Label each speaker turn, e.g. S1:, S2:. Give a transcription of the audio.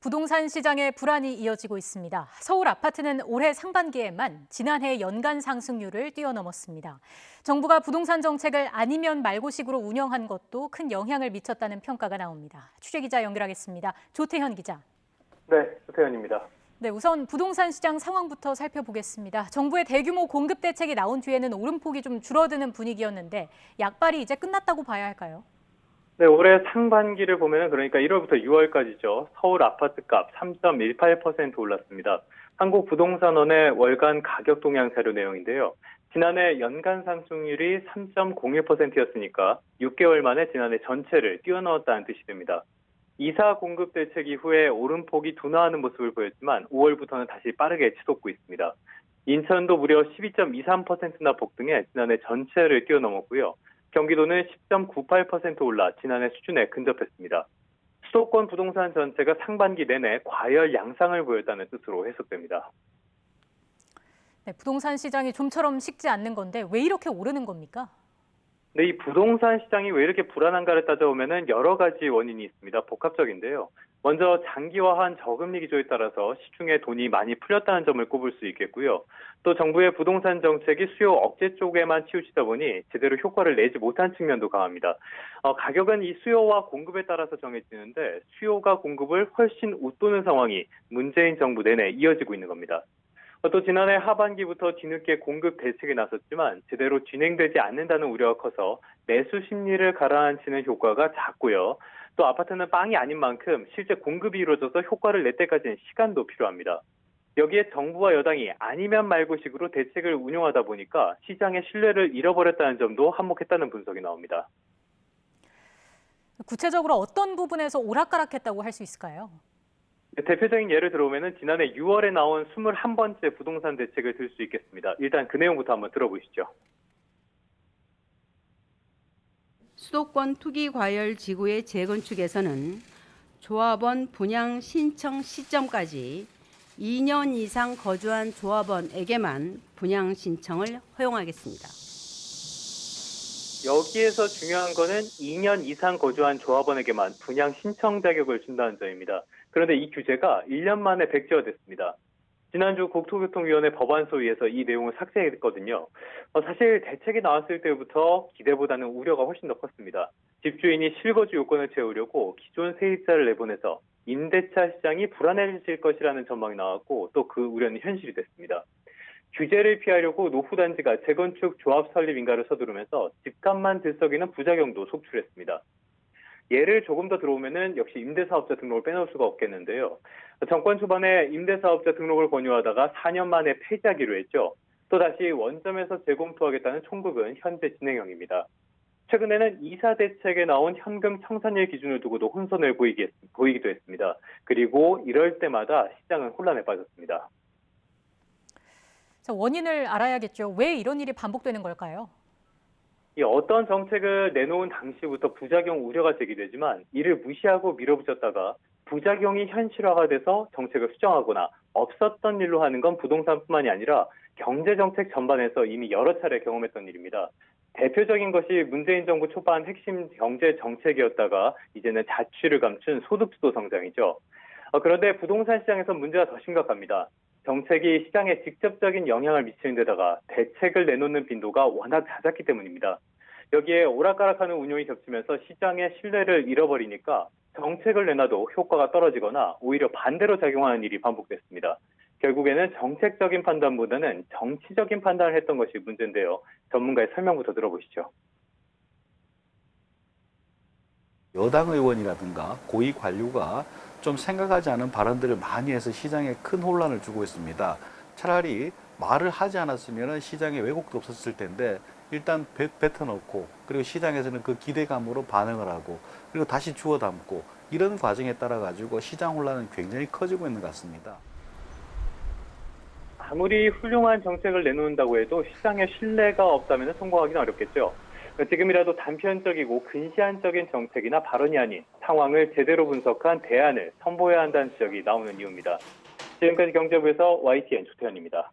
S1: 부동산 시장의 불안이 이어지고 있습니다. 서울 아파트는 올해 상반기에만 지난해 연간 상승률을 뛰어넘었습니다. 정부가 부동산 정책을 아니면 말고식으로 운영한 것도 큰 영향을 미쳤다는 평가가 나옵니다. 취재기자 연결하겠습니다. 조태현 기자.
S2: 네, 조태현입니다.
S1: 네, 우선 부동산 시장 상황부터 살펴보겠습니다. 정부의 대규모 공급 대책이 나온 뒤에는 오름폭이 좀 줄어드는 분위기였는데 약발이 이제 끝났다고 봐야 할까요?
S2: 네, 올해 상반기를 보면은 그러니까 1월부터 6월까지죠. 서울 아파트값 3.18% 올랐습니다. 한국부동산원의 월간 가격 동향 자료 내용인데요. 지난해 연간 상승률이 3.01%였으니까 6개월 만에 지난해 전체를 뛰어넘었다는 뜻이 됩니다. 2사 공급 대책 이후에 오름폭이 둔화하는 모습을 보였지만 5월부터는 다시 빠르게 치솟고 있습니다. 인천도 무려 12.23%나 폭등해 지난해 전체를 뛰어넘었고요. 경기도는 10.98% 올라 지난해 수준에 근접했습니다. 수도권 부동산 전체가 상반기 내내 과열 양상을 보였다는 뜻으로 해석됩니다.
S1: 네, 부동산 시장이 좀처럼 식지 않는 건데 왜 이렇게 오르는 겁니까?
S2: 네, 이 부동산 시장이 왜 이렇게 불안한가를 따져보면 여러 가지 원인이 있습니다. 복합적인데요. 먼저 장기화한 저금리 기조에 따라서 시중에 돈이 많이 풀렸다는 점을 꼽을 수 있겠고요. 또 정부의 부동산 정책이 수요 억제 쪽에만 치우치다 보니 제대로 효과를 내지 못한 측면도 강합니다. 가격은 이 수요와 공급에 따라서 정해지는데 수요가 공급을 훨씬 웃도는 상황이 문재인 정부 내내 이어지고 있는 겁니다. 또 지난해 하반기부터 뒤늦게 공급 대책에 나섰지만 제대로 진행되지 않는다는 우려가 커서 매수 심리를 가라앉히는 효과가 작고요. 또 아파트는 빵이 아닌 만큼 실제 공급이 이루어져서 효과를 낼 때까지는 시간도 필요합니다. 여기에 정부와 여당이 아니면 말고식으로 대책을 운용하다 보니까 시장의 신뢰를 잃어버렸다는 점도 한몫했다는 분석이 나옵니다.
S1: 구체적으로 어떤 부분에서 오락가락했다고 할 수 있을까요?
S2: 대표적인 예를 들어보면 지난해 6월에 나온 21번째 부동산 대책을 들 수 있겠습니다. 일단 그 내용부터 한번 들어보시죠.
S3: 수도권 투기 과열 지구의 재건축에서는 조합원 분양 신청 시점까지 2년 이상 거주한 조합원에게만 분양 신청을 허용하겠습니다.
S2: 여기에서 중요한 거는 2년 이상 거주한 조합원에게만 분양 신청 자격을 준다는 점입니다. 그런데 이 규제가 1년 만에 백지화됐습니다. 지난주 국토교통위원회 법안소위에서 이 내용을 삭제했거든요. 사실 대책이 나왔을 때부터 기대보다는 우려가 훨씬 더 컸습니다. 집주인이 실거주 요건을 채우려고 기존 세입자를 내보내서 임대차 시장이 불안해질 것이라는 전망이 나왔고 또 그 우려는 현실이 됐습니다. 규제를 피하려고 노후단지가 재건축 조합 설립 인가를 서두르면서 집값만 들썩이는 부작용도 속출했습니다. 예를 조금 더 들어오면은 역시 임대사업자 등록을 빼놓을 수가 없겠는데요. 정권 초반에 임대사업자 등록을 권유하다가 4년 만에 폐지하기로 했죠. 또다시 원점에서 재검토하겠다는 총국은 현재 진행형입니다. 최근에는 이사 대책에 나온 현금 청산일 기준을 두고도 혼선을 보이기도 했습니다. 그리고 이럴 때마다 시장은 혼란에 빠졌습니다.
S1: 자, 원인을 알아야겠죠. 왜 이런 일이 반복되는 걸까요?
S2: 어떤 정책을 내놓은 당시부터 부작용 우려가 제기되지만 이를 무시하고 밀어붙였다가 부작용이 현실화가 돼서 정책을 수정하거나 없었던 일로 하는 건 부동산뿐만이 아니라 경제정책 전반에서 이미 여러 차례 경험했던 일입니다. 대표적인 것이 문재인 정부 초반 핵심 경제 정책이었다가 이제는 자취를 감춘 소득주도 성장이죠. 그런데 부동산 시장에서 문제가 더 심각합니다. 정책이 시장에 직접적인 영향을 미치는 데다가 대책을 내놓는 빈도가 워낙 잦았기 때문입니다. 여기에 오락가락하는 운용이 겹치면서 시장의 신뢰를 잃어버리니까 정책을 내놔도 효과가 떨어지거나 오히려 반대로 작용하는 일이 반복됐습니다. 결국에는 정책적인 판단보다는 정치적인 판단을 했던 것이 문제인데요. 전문가의 설명부터 들어보시죠.
S4: 여당 의원이라든가 고위 관료가 좀 생각하지 않은 발언들을 많이 해서 시장에 큰 혼란을 주고 있습니다. 차라리 말을 하지 않았으면 시장에 왜곡도 없었을 텐데 일단 뱉어놓고 그리고 시장에서는 그 기대감으로 반응을 하고 그리고 다시 주워 담고 이런 과정에 따라 가지고 시장 혼란은 굉장히 커지고 있는 것 같습니다.
S2: 아무리 훌륭한 정책을 내놓는다고 해도 시장에 신뢰가 없다면 성공하기는 어렵겠죠. 지금이라도 단편적이고 근시안적인 정책이나 발언이 아닌 상황을 제대로 분석한 대안을 선보여야 한다는 지적이 나오는 이유입니다. 지금까지 경제부에서 YTN 조태현입니다.